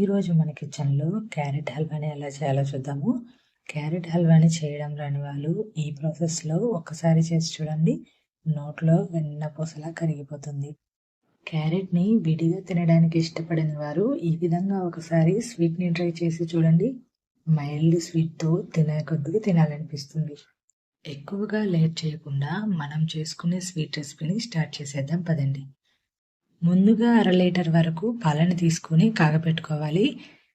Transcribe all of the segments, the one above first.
ఈరోజు మన కిచెన్లో క్యారెట్ హల్వాని ఎలా చేయాలో చూద్దాము. క్యారెట్ హల్వాని చేయడం రాని వాళ్ళు ఈ ప్రాసెస్లో ఒక్కసారి చేసి చూడండి, నోట్లో వెన్నపూసలా కరిగిపోతుంది. క్యారెట్ని విడిగా తినడానికి ఇష్టపడిన వారు ఈ విధంగా ఒకసారి స్వీట్ని ట్రై చేసి చూడండి. మైల్డ్ స్వీట్తో తినే కొద్దిగా తినాలనిపిస్తుంది. ఎక్కువగా లేట్ చేయకుండా మనం చేసుకునే స్వీట్ రెసిపీని స్టార్ట్ చేసేద్దాం పదండి. ముందుగా 1/2 లీటర్ వరకు పాలను తీసుకొని కాగపెట్టుకోవాలి.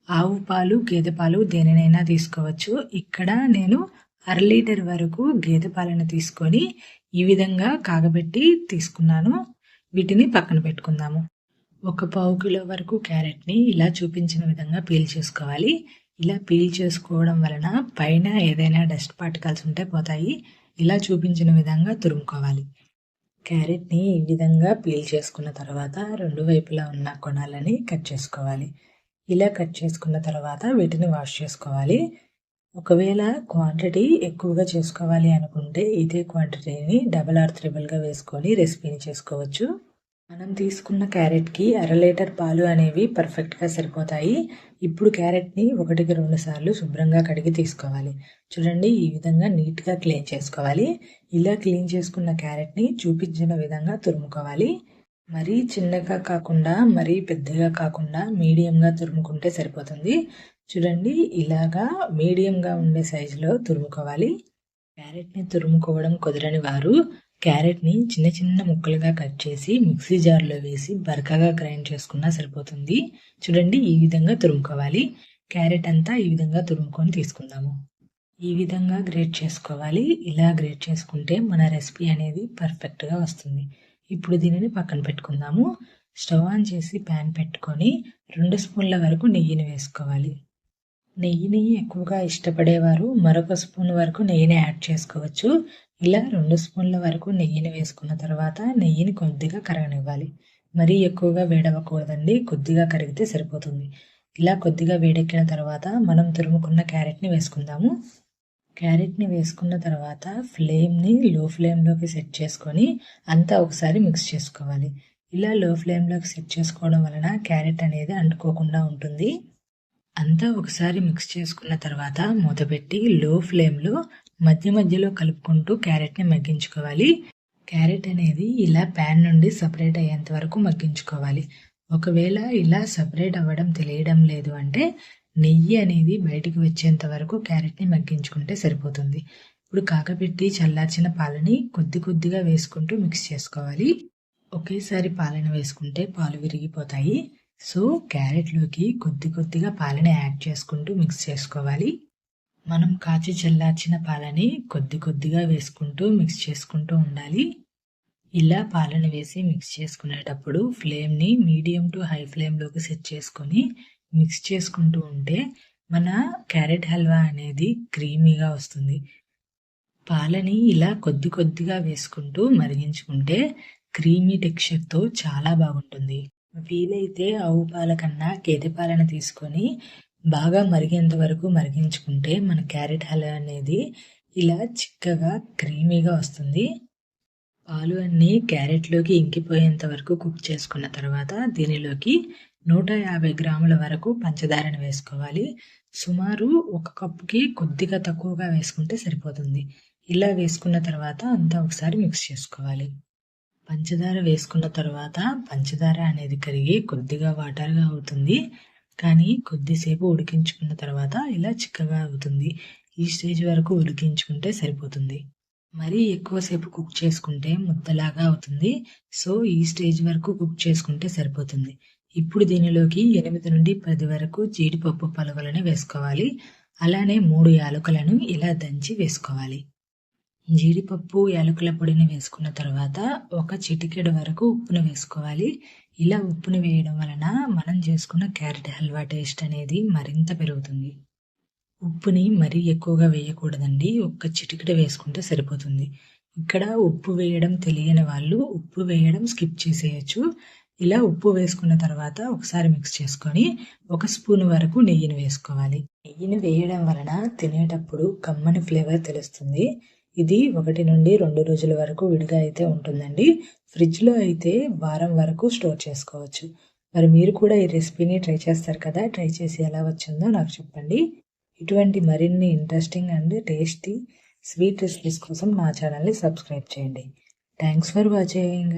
ఆవు పాలు, గేదె పాలు దేనినైనా తీసుకోవచ్చు. ఇక్కడ నేను 1/2 లీటర్ వరకు గేదె పాలను తీసుకొని ఈ విధంగా కాగబెట్టి తీసుకున్నాను. వీటిని పక్కన పెట్టుకుందాము. 1 కిలో వరకు క్యారెట్ని ఇలా చూపించిన విధంగా పీల్ చేసుకోవాలి. ఇలా పీల్ చేసుకోవడం వలన పైన ఏదైనా డస్ట్ పార్టికల్స్ ఉంటే పోతాయి. ఇలా చూపించిన విధంగా తురుముకోవాలి. క్యారెట్ని ఈ విధంగా పీల్ చేసుకున్న తర్వాత 2 వైపులా ఉన్న కొనాలని కట్ చేసుకోవాలి. ఇలా కట్ చేసుకున్న తర్వాత వీటిని వాష్ చేసుకోవాలి. ఒకవేళ క్వాంటిటీ ఎక్కువగా చేసుకోవాలి అనుకుంటే ఇదే క్వాంటిటీని డబల్ ఆర్ త్రిబుల్గా వేసుకొని రెసిపీని చేసుకోవచ్చు. మనం తీసుకున్న క్యారెట్కి 1/2 లీటర్ పాలు అనేవి పర్ఫెక్ట్గా సరిపోతాయి. ఇప్పుడు క్యారెట్ని 1-2 సార్లు శుభ్రంగా కడిగి తీసుకోవాలి. చూడండి, ఈ విధంగా నీట్గా క్లీన్ చేసుకోవాలి. ఇలా క్లీన్ చేసుకున్న క్యారెట్ని చూపించిన విధంగా తురుముకోవాలి. మరీ చిన్నగా కాకుండా మరీ పెద్దగా కాకుండా మీడియంగా తురుముకుంటే సరిపోతుంది. చూడండి, ఇలాగా మీడియంగా ఉండే సైజులో తురుముకోవాలి. క్యారెట్ని తురుముకోవడం కుదరని వారు క్యారెట్ని చిన్న చిన్న ముక్కలుగా కట్ చేసి మిక్సీ జార్లో వేసి బరకగా గ్రైండ్ చేసుకున్నా సరిపోతుంది. చూడండి, ఈ విధంగా తురుముకోవాలి. క్యారెట్ అంతా ఈ విధంగా తురుముకొని తీసుకుందాము. ఈ విధంగా గ్రేట్ చేసుకోవాలి. ఇలా గ్రేట్ చేసుకుంటే మన రెసిపీ అనేది పర్ఫెక్ట్గా వస్తుంది. ఇప్పుడు దీనిని పక్కన పెట్టుకుందాము. స్టవ్ ఆన్ చేసి ప్యాన్ పెట్టుకొని 2 స్పూన్ల వరకు నెయ్యిని వేసుకోవాలి. నెయ్యిని ఎక్కువగా ఇష్టపడేవారు మరొక స్పూన్ వరకు నెయ్యిని యాడ్ చేసుకోవచ్చు. ఇలా 2 స్పూన్ల వరకు నెయ్యిని వేసుకున్న తర్వాత నెయ్యిని కొద్దిగా కరగనివ్వాలి. మరీ ఎక్కువగా వేడవ్వకూడదండి, కొద్దిగా కరిగితే సరిపోతుంది. ఇలా కొద్దిగా వేడెక్కిన తర్వాత మనం తురుముకున్న క్యారెట్ని వేసుకుందాము. క్యారెట్ని వేసుకున్న తర్వాత ఫ్లేమ్ని లో ఫ్లేమ్లోకి సెట్ చేసుకొని అంతా ఒకసారి మిక్స్ చేసుకోవాలి. ఇలా లో ఫ్లేమ్లోకి సెట్ చేసుకోవడం వలన క్యారెట్ అనేది అంటుకోకుండా ఉంటుంది. అంతా ఒకసారి మిక్స్ చేసుకున్న తర్వాత మూతపెట్టి లో ఫ్లేమ్లో మధ్య మధ్యలో కలుపుకుంటూ క్యారెట్ని మగ్గించుకోవాలి. క్యారెట్ అనేది ఇలా ప్యాన్ నుండి సపరేట్ అయ్యేంత వరకు మగ్గించుకోవాలి. ఒకవేళ ఇలా సపరేట్ అవ్వడం తెలియడం లేదు అంటే నెయ్యి అనేది బయటికి వచ్చేంత వరకు క్యారెట్ని మగ్గించుకుంటే సరిపోతుంది. ఇప్పుడు కాగబెట్టి చల్లార్చిన పాలని కొద్ది కొద్దిగా వేసుకుంటూ మిక్స్ చేసుకోవాలి. ఒకేసారి పాలను వేసుకుంటే పాలు విరిగిపోతాయి. సో క్యారెట్లోకి కొద్ది కొద్దిగా పాలని యాడ్ చేసుకుంటూ మిక్స్ చేసుకోవాలి. మనం కాచి చల్లార్చిన పాలని కొద్ది కొద్దిగా వేసుకుంటూ మిక్స్ చేసుకుంటూ ఉండాలి. ఇలా పాలను వేసి మిక్స్ చేసుకునేటప్పుడు ఫ్లేమ్ని మీడియం టు హై ఫ్లేమ్లోకి సెట్ చేసుకొని మిక్స్ చేసుకుంటూ ఉంటే మన క్యారెట్ హల్వా అనేది క్రీమీగా వస్తుంది. పాలని ఇలా కొద్ది కొద్దిగా వేసుకుంటూ మరిగించుకుంటే క్రీమీ టెక్స్చర్తో చాలా బాగుంటుంది. వీలైతే ఆవు పాల కన్నా గేదె పాలను తీసుకొని బాగా మరిగేంత వరకు మరిగించుకుంటే మన క్యారెట్ హల్వా అనేది ఇలా చిక్కగా క్రీమీగా వస్తుంది. పాలు అన్నీ క్యారెట్లోకి ఇంకిపోయేంత వరకు కుక్ చేసుకున్న తర్వాత దీనిలోకి 150 గ్రాముల వరకు పంచదారను వేసుకోవాలి. సుమారు 1 కప్పుకి కొద్దిగా తక్కువగా వేసుకుంటే సరిపోతుంది. ఇలా వేసుకున్న తర్వాత అంతా ఒకసారి మిక్స్ చేసుకోవాలి. పంచదార వేసుకున్న తర్వాత పంచదార అనేది కరిగి కొద్దిగా వాటర్గా అవుతుంది. కానీ కొద్దిసేపు ఉడికించుకున్న తర్వాత ఇలా చిక్కగా అవుతుంది. ఈ స్టేజ్ వరకు ఉడికించుకుంటే సరిపోతుంది. మరీ ఎక్కువసేపు కుక్ చేసుకుంటే ముద్దలాగా అవుతుంది. సో ఈ స్టేజ్ వరకు కుక్ చేసుకుంటే సరిపోతుంది. ఇప్పుడు దీనిలోకి 8 నుండి 10 వరకు జీడిపప్పు పలుకులను వేసుకోవాలి. అలానే 3 యాలకులను ఇలా దంచి వేసుకోవాలి. జీడిపప్పు యాలకుల పొడిని వేసుకున్న తర్వాత 1 చిటికెడు వరకు ఉప్పును వేసుకోవాలి. ఇలా ఉప్పును వేయడం వలన మనం చేసుకున్న క్యారెట్ హల్వా టేస్ట్ అనేది మరింత పెరుగుతుంది. ఉప్పుని మరీ ఎక్కువగా వేయకూడదండి, 1 చిటికెడు వేసుకుంటే సరిపోతుంది. ఇక్కడ ఉప్పు వేయడం తెలియని వాళ్ళు ఉప్పు వేయడం స్కిప్ చేసేయచ్చు. ఇలా ఉప్పు వేసుకున్న తర్వాత ఒకసారి మిక్స్ చేసుకొని 1 స్పూన్ వరకు నెయ్యిని వేసుకోవాలి. నెయ్యిని వేయడం వలన తినేటప్పుడు కమ్మని ఫ్లేవర్ తెలుస్తుంది. ఇది 1 నుండి 2 రోజుల వరకు విడిగా అయితే ఉంటుందండి. ఫ్రిడ్జ్లో అయితే వారం వరకు స్టోర్ చేసుకోవచ్చు. మరి మీరు కూడా ఈ రెసిపీని ట్రై చేస్తారు కదా, ట్రై చేసి ఎలా వచ్చిందో నాకు చెప్పండి. ఇటువంటి మరిన్ని interesting and tasty sweet recipes కోసం నా ఛానల్ని సబ్స్క్రైబ్ చేయండి. Thanks for watching.